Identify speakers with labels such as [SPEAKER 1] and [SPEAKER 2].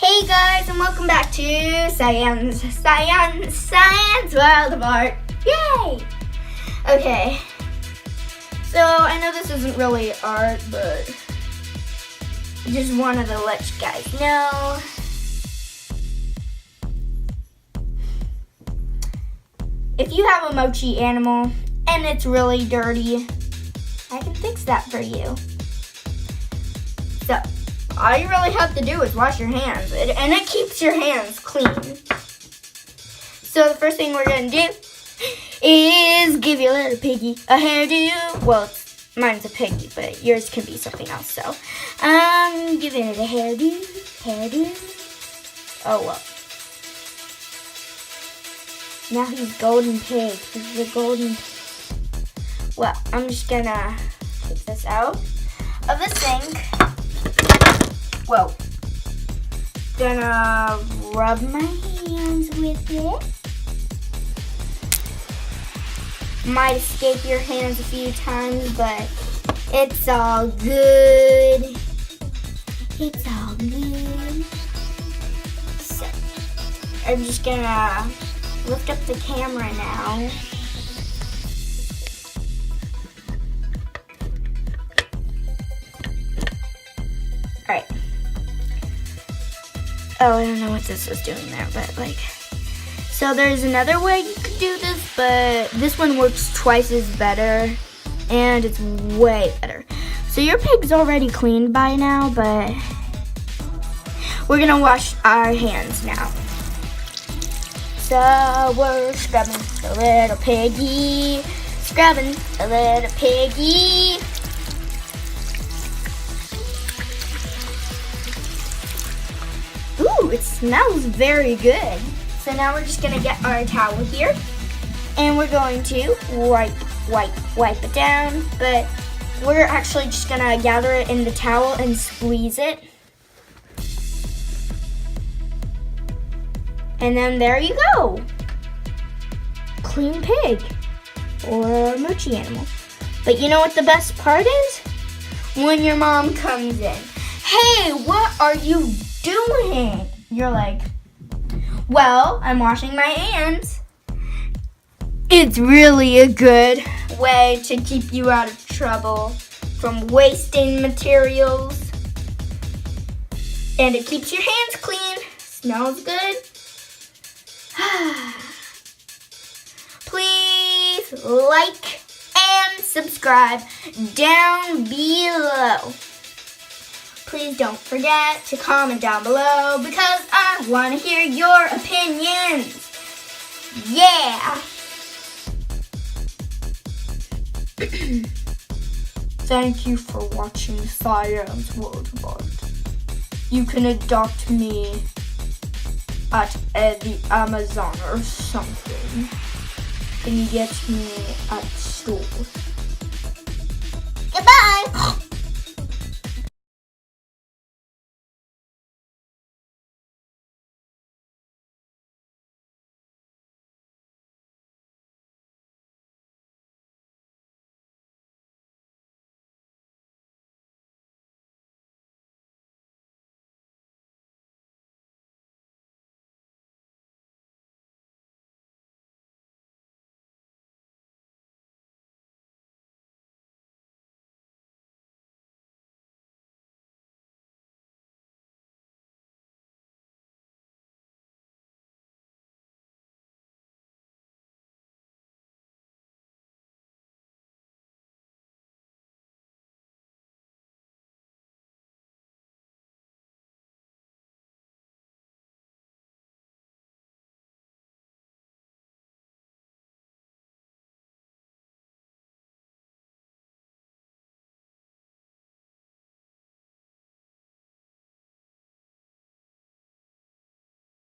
[SPEAKER 1] Hey guys, and welcome back to Science World of Art. Yay! Okay, so I know this isn't really art, but I just wanted to let you guys know. If you have a Mochi animal and it's really dirty, I can fix that for you. So, all you really have to do is wash your hands, and it keeps your hands clean. So the first thing we're going to do is give your little piggy a hairdo. Well, mine's a piggy, but yours can be something else. So I'm giving it a hairdo. Oh, well. Now he's golden pig. He's the golden pig. Well, I'm just going to take this out of the sink. Whoa. Gonna rub my hands with it. Might escape your hands a few times, but it's all good. It's all good. So, I'm just gonna lift up the camera now. Alright. Oh, I don't know what this was doing there, but so there's another way you could do this, but this one works twice as better, and it's way better. So your pig's already cleaned by now, but we're gonna wash our hands now. So we're scrubbing the little piggy, scrubbing the little piggy. Ooh, it smells very good. So now we're just gonna get our towel here, and we're going to wipe it down, but we're actually just gonna gather it in the towel and squeeze it. And then there you go. Clean pig or Mochi animal. But you know what the best part is? When your mom comes in. Hey, what are you doing? You're like, well, I'm washing my hands. It's really a good way to keep you out of trouble from wasting materials. And it keeps your hands clean. Smells good. Please like and subscribe down below. Please don't forget to comment down below because I want to hear your opinions. Yeah! Thank you for watching Science World of Art. You can adopt me at the Amazon or something. And get me at store. Goodbye!